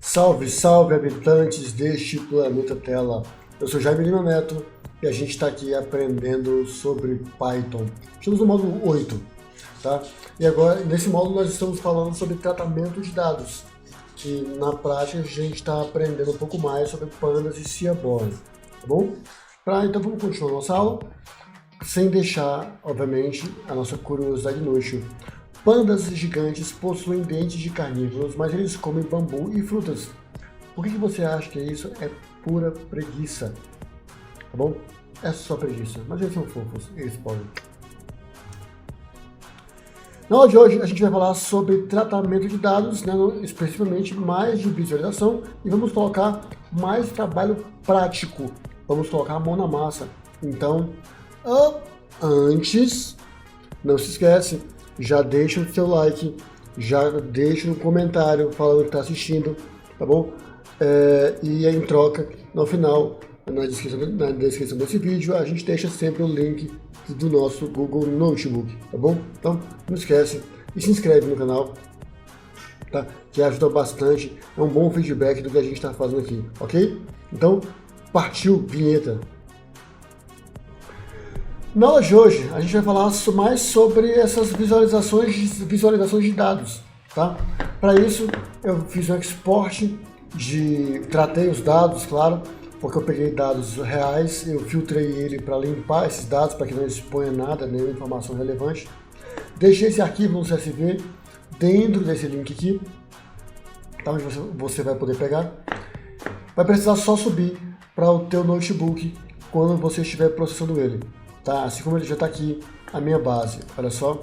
Salve, salve habitantes deste planeta Tela. Eu sou Jaime Lima Neto e a gente está aqui aprendendo sobre Python. Estamos no módulo 8, tá? E agora, nesse módulo, nós estamos falando sobre tratamento de dados. Que na prática a gente está aprendendo um pouco mais sobre pandas e Seaborn, tá bom? Então vamos continuar nossa aula, sem deixar, obviamente, a nossa curiosidade inútil. Pandas gigantes possuem dentes de carnívoros, mas eles comem bambu e frutas. Por que você acha que isso é pura preguiça? Tá bom? É só preguiça, mas eles são fofos, eles podem. Na aula de hoje a gente vai falar sobre tratamento de dados, né, especificamente mais de visualização, e vamos colocar mais trabalho prático. Vamos colocar a mão na massa. Então, antes, não se esquece, já deixa o seu like, já deixa um comentário falando que está assistindo, tá bom? E em troca, no final, na descrição desse vídeo, a gente deixa sempre o link do nosso Google Notebook, tá bom? Então, não esquece e se inscreve no canal, tá? Que ajuda bastante, é um bom feedback do que a gente está fazendo aqui, ok? Então, partiu, vinheta! Na aula de hoje, a gente vai falar mais sobre essas visualizações de dados, tá? Para isso, eu fiz um export, tratei os dados, claro, porque eu peguei dados reais, eu filtrei ele para limpar esses dados, para que não exponha nada, nenhuma informação relevante. Deixei esse arquivo no CSV dentro desse link aqui, tá? Onde você vai poder pegar. Vai precisar só subir para o teu notebook quando você estiver processando ele. Tá, assim como ele já está aqui, a minha base, olha só.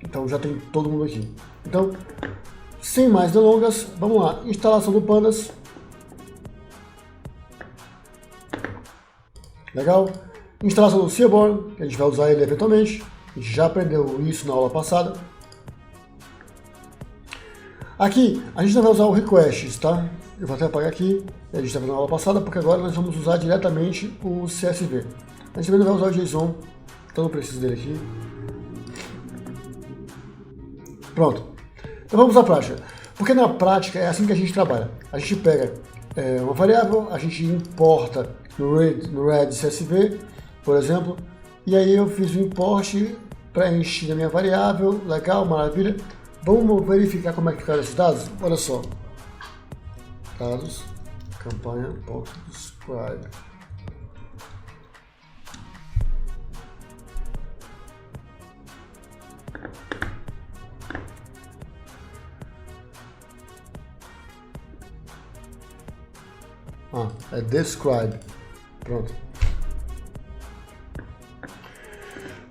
Então já tem todo mundo aqui. Então, sem mais delongas, vamos lá. Instalação do Pandas. Legal. Instalação do Seaborn, que a gente vai usar ele eventualmente. A gente já aprendeu isso na aula passada. Aqui, a gente não vai usar o requests, tá? Eu vou até apagar aqui, a gente estava na aula passada, porque agora nós vamos usar diretamente o CSV. A gente também não vai usar o JSON, então não preciso dele aqui. Pronto. Então vamos à prática. Porque na prática é assim que a gente trabalha. A gente pega uma variável, a gente importa no red CSV, por exemplo, e aí eu fiz o import, preenchi a minha variável, legal, maravilha. Vamos verificar como é que ficaram esses dados? Olha só. Dados, campanha.describe. É describe. Pronto.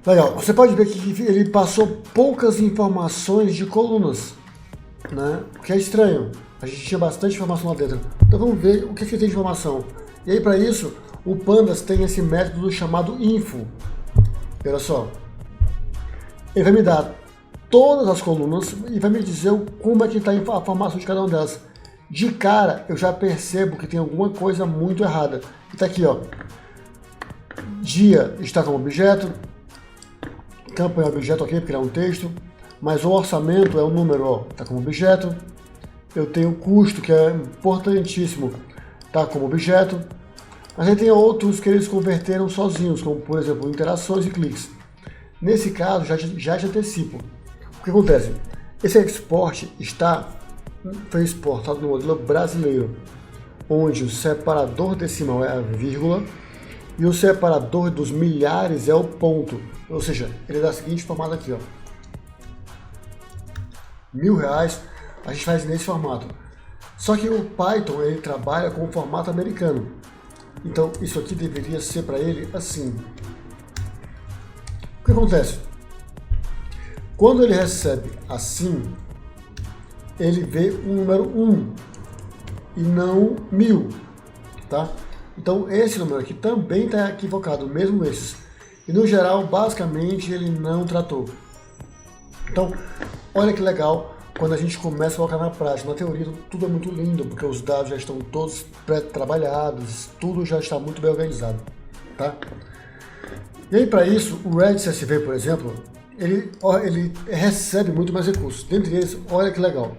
Legal. Você pode ver que ele passou poucas informações de colunas, né? O que é estranho. A gente tinha bastante informação lá dentro. Então vamos ver o que tem de informação. E aí para isso, o Pandas tem esse método chamado info. Olha só. Ele vai me dar todas as colunas e vai me dizer como é que está a informação de cada uma delas. De cara, eu já percebo que tem alguma coisa muito errada. Está aqui, ó. Dia está como objeto. Campo é objeto, ok, porque é um texto. Mas o orçamento é um número, ó. Está como objeto. Eu tenho o custo, que é importantíssimo, tá como objeto. Mas aí tem outros que eles converteram sozinhos, como por exemplo interações e cliques. Nesse caso, já te antecipo. O que acontece? Esse export foi exportado no modelo brasileiro, onde o separador decimal é a vírgula e o separador dos milhares é o ponto. Ou seja, ele é da seguinte formato aqui, ó. R$1.000. A gente faz nesse formato. Só que o Python ele trabalha com o formato americano. Então isso aqui deveria ser para ele assim. O que acontece? Quando ele recebe assim, ele vê o número 1 e não 1000, tá? Então esse número aqui também está equivocado, mesmo esses. E no geral, basicamente, ele não tratou. Então, olha que legal. Quando a gente começa a colocar na prática, na teoria tudo é muito lindo, porque os dados já estão todos pré-trabalhados, tudo já está muito bem organizado, tá? E aí para isso, o Red CSV, por exemplo, ele recebe muito mais recursos. Dentre eles, olha que legal,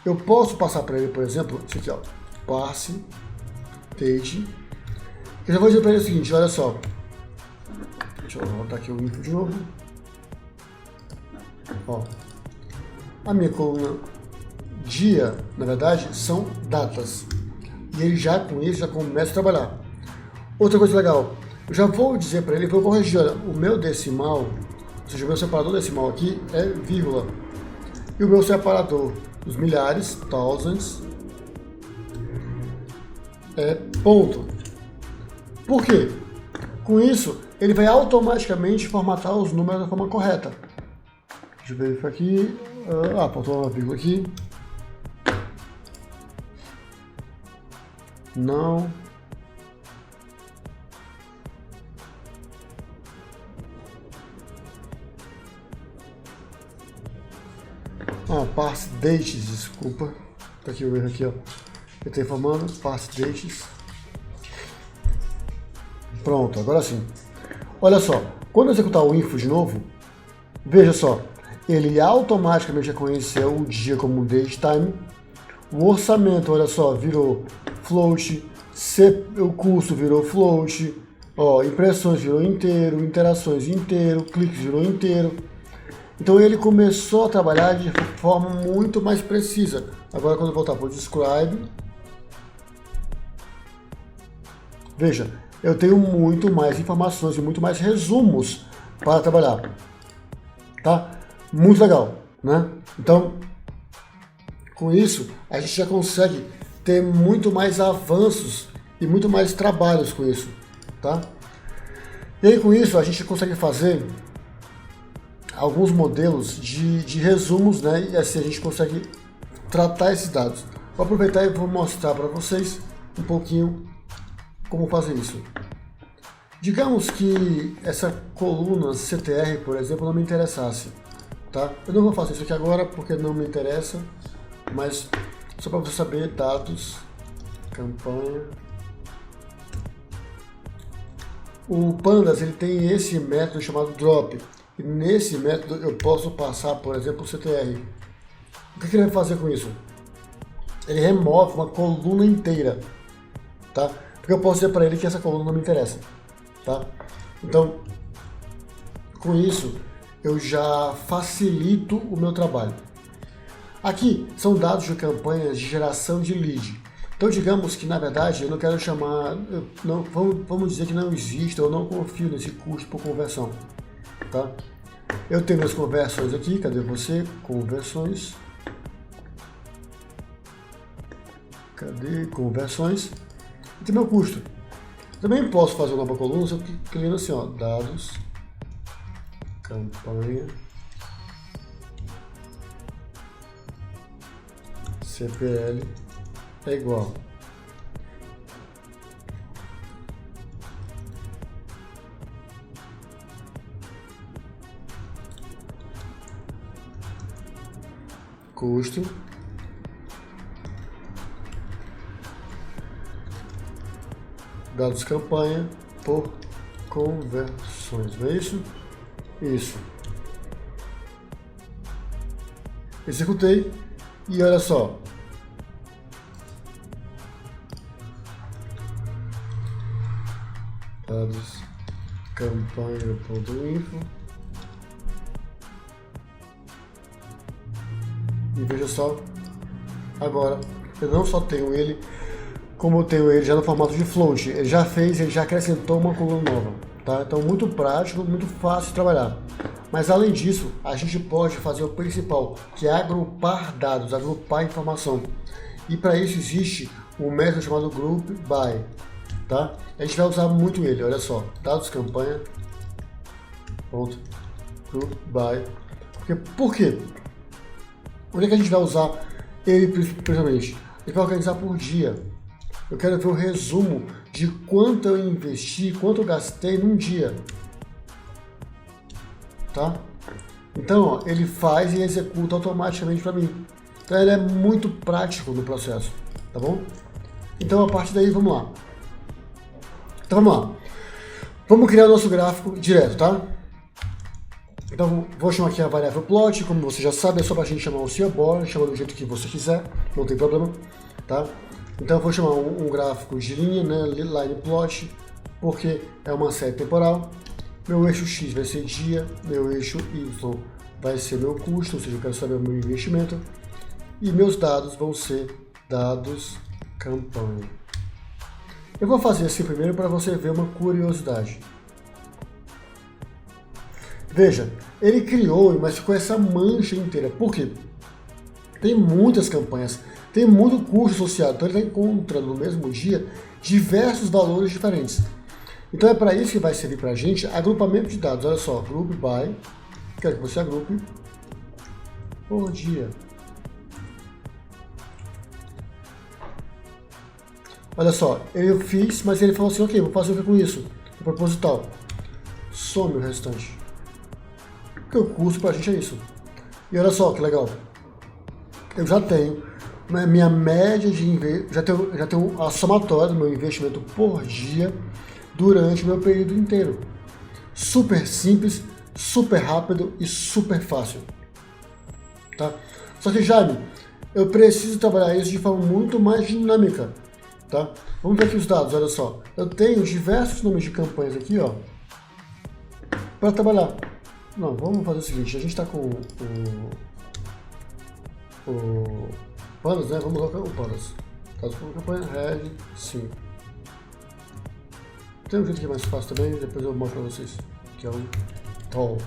Eu posso passar para ele, por exemplo, isso aqui, ó, parse date. Eu já vou dizer para ele o seguinte, olha só. Deixa eu voltar aqui o info de novo. Ó, a minha coluna dia, na verdade, são datas. E ele já com isso já começa a trabalhar. Outra coisa legal, eu já vou dizer para ele que eu vou corrigir, olha, o meu decimal, ou seja, o meu separador decimal aqui é vírgula. E o meu separador dos milhares, thousands, é ponto. Por quê? Com isso, ele vai automaticamente formatar os números da forma correta. Deixa eu verificar aqui. Faltou uma vírgula aqui. Não. Parse dates, desculpa. Tá aqui o erro aqui, ó. Eu estou informando, parse dates. Pronto, agora sim. Olha só, quando eu executar o info de novo, veja só, ele automaticamente reconheceu o dia como date time. O orçamento, olha só, virou float, o custo virou float, ó, impressões virou inteiro, interações inteiro, cliques virou inteiro. Então ele começou a trabalhar de forma muito mais precisa. Agora quando eu voltar para o describe, veja, eu tenho muito mais informações e muito mais resumos para trabalhar. Tá? Muito legal, né? Então, com isso, a gente já consegue ter muito mais avanços e muito mais trabalhos com isso, tá? E aí com isso a gente consegue fazer alguns modelos de resumos, né? E assim a gente consegue tratar esses dados. Vou aproveitar e vou mostrar para vocês um pouquinho como fazer isso. Digamos que essa coluna CTR, por exemplo, não me interessasse, tá? Eu não vou fazer isso aqui agora porque não me interessa, mas só para você saber, dados, campanha. O Pandas ele tem esse método chamado drop. E nesse método eu posso passar, por exemplo, o CTR. O que ele vai fazer com isso? Ele remove uma coluna inteira, tá? Porque eu posso dizer para ele que essa coluna não me interessa, tá? Então, com isso, eu já facilito o meu trabalho. Aqui são dados de campanhas de geração de lead. Então, digamos que, na verdade, eu não quero chamar... vamos dizer que não existe, eu não confio nesse custo por conversão. Tá? Eu tenho minhas conversões aqui, cadê você? Conversões. Cadê conversões? E tem meu custo. Também posso fazer uma nova coluna, só clicando assim, ó, dados, campanha, CPL é igual. Custo, dados campanha por conversões, não é isso? Isso. Executei e olha só. Dados campanha.info. E veja só, agora eu não só tenho ele, como eu tenho ele já no formato de float. Ele já acrescentou uma coluna nova, tá? Então muito prático, muito fácil de trabalhar. Mas além disso, a gente pode fazer o principal, que é agrupar dados, agrupar informação. E para isso existe um método chamado group by, tá? A gente vai usar muito ele, olha só, dados campanha, ponto, group by. Por quê? Onde é que a gente vai usar ele principalmente? Ele vai organizar por dia. Eu quero ver o resumo de quanto eu investi, quanto eu gastei num dia. Tá? Então, ó, ele faz e executa automaticamente para mim. Então, ele é muito prático no processo. Tá bom? Então, a partir daí, vamos lá. Então, vamos lá. Vamos criar o nosso gráfico direto, tá? Então, vou chamar aqui a variável plot, como você já sabe, é só para a gente chamar o seaborn, chama do jeito que você quiser, não tem problema, tá? Então, eu vou chamar um gráfico de linha, né, line plot, porque é uma série temporal. Meu eixo X vai ser dia, meu eixo Y vai ser meu custo, ou seja, eu quero saber o meu investimento, e meus dados vão ser dados campanha. Eu vou fazer assim primeiro para você ver uma curiosidade. Veja, ele criou, mas ficou essa mancha inteira. Por quê? Tem muitas campanhas, tem muito custo associado, então ele está encontrando no mesmo dia diversos valores diferentes. Então é para isso que vai servir para a gente agrupamento de dados. Olha só, group by, quero que você agrupe por dia. Olha só, eu fiz, mas ele falou assim, ok, vou fazer o que com isso? Proposital. Some o restante. Porque o custo para a gente é isso. E olha só que legal. Eu já tenho minha média de investimento, já tenho a somatória do meu investimento por dia durante o meu período inteiro. Super simples, super rápido e super fácil. Tá? Só que, Jaime, eu preciso trabalhar isso de forma muito mais dinâmica. Tá? Vamos ver aqui os dados, olha só. Eu tenho diversos nomes de campanhas aqui, ó, para trabalhar. Não, vamos fazer o seguinte, a gente está com o Pandas, né? Vamos colocar o Pandas. Caso for campanha, Red 5. Tem um jeito que é mais fácil também, depois eu mostro para vocês, que é o Tall.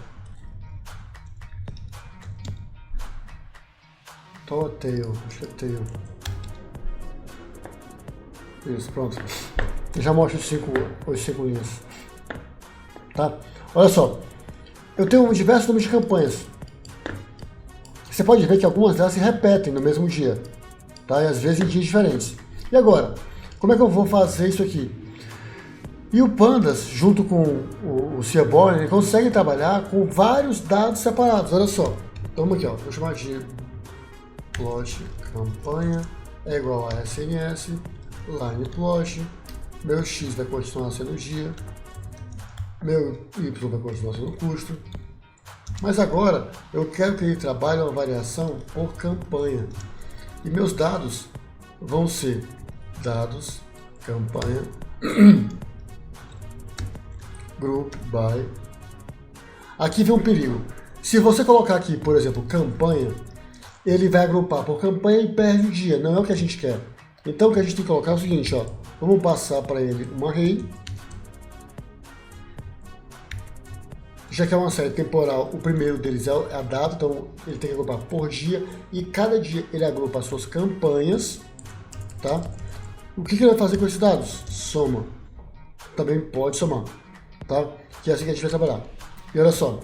Tall é Tail, acho que é Tail. Isso, pronto. Eu já mostro os cinco linhas. Tá? Olha só. Eu tenho diversos nomes de campanhas. Você pode ver que algumas delas se repetem no mesmo dia. Tá? E às vezes em dias diferentes. E agora? Como é que eu vou fazer isso aqui? E o Pandas, junto com o seaborn, ele consegue trabalhar com vários dados separados. Olha só. Então vamos aqui, ó. Vou chamar de plot campanha é igual a SNS. Line plot, meu X vai continuar sendo dia, meu Y vai continuar sendo custo, mas agora eu quero que ele trabalhe uma variação por campanha e meus dados vão ser dados campanha group by. Aqui vem um perigo. Se você colocar aqui, por exemplo, campanha, ele vai agrupar por campanha e perde o dia, não é o que a gente quer. Então o que a gente tem que colocar é o seguinte, ó, vamos passar para ele uma array, já que é uma série temporal, o primeiro deles é a data, então ele tem que agrupar por dia, e cada dia ele agrupa as suas campanhas, tá? O que ele vai fazer com esses dados? Soma. Também pode somar, tá? Que é assim que a gente vai trabalhar. E olha só.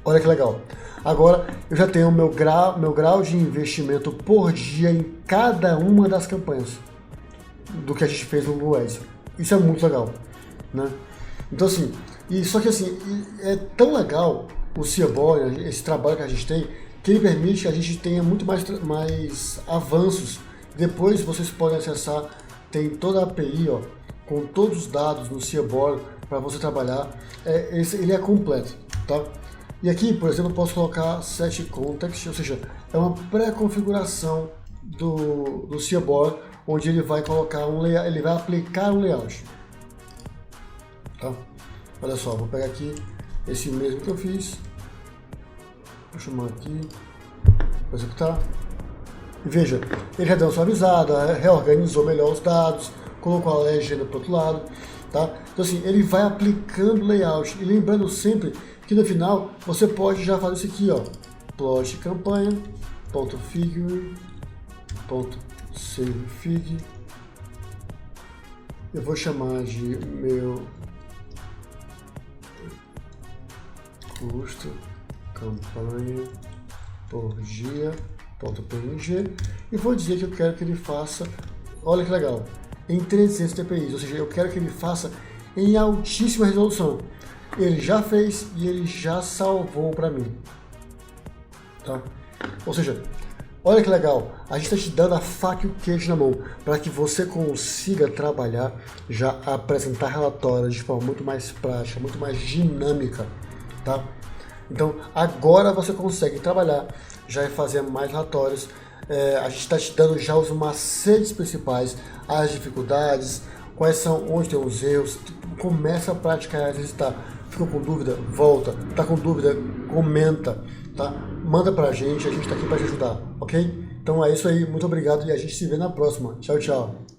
Olha que legal. Agora eu já tenho meu grau de investimento por dia em cada uma das campanhas do que a gente fez no Google Ads. Isso é muito legal, né? Então assim, só que assim, é tão legal o seaborn, esse trabalho que a gente tem, que ele permite que a gente tenha muito mais avanços. Depois vocês podem acessar, tem toda a API, ó, com todos os dados no seaborn para você trabalhar. Ele é completo, tá? E aqui, por exemplo, eu posso colocar set context, ou seja, é uma pré-configuração do seaborn, onde ele vai colocar ele vai aplicar um layout. Tá? Olha só, vou pegar aqui esse mesmo que eu fiz, vou chamar aqui, vou executar. E veja, ele já deu uma suavizada, reorganizou melhor os dados, colocou a legenda para o outro lado. Tá? Então assim, ele vai aplicando layout, e lembrando sempre que no final você pode já fazer isso aqui, ó, plot campanha, .figure, .savefig, eu vou chamar de meu custo campanha por dia, .png, e vou dizer que eu quero que ele faça, olha que legal, em 300 dpi, ou seja, eu quero que ele faça em altíssima resolução. Ele já fez e ele já salvou para mim. Tá? Ou seja, Olha que legal, a gente está te dando a faca e o queijo na mão para que você consiga trabalhar, já apresentar relatórios de forma muito mais prática, muito mais dinâmica, tá? Então agora você consegue trabalhar, já fazer mais relatórios. A gente está te dando já os macetes principais, as dificuldades, quais são, onde tem os erros. Começa a praticar e exercitar. Ficou com dúvida? Volta. Tá com dúvida? Comenta, tá? Manda pra gente, a gente tá aqui para te ajudar, ok? Então é isso aí, muito obrigado e a gente se vê na próxima. Tchau, tchau.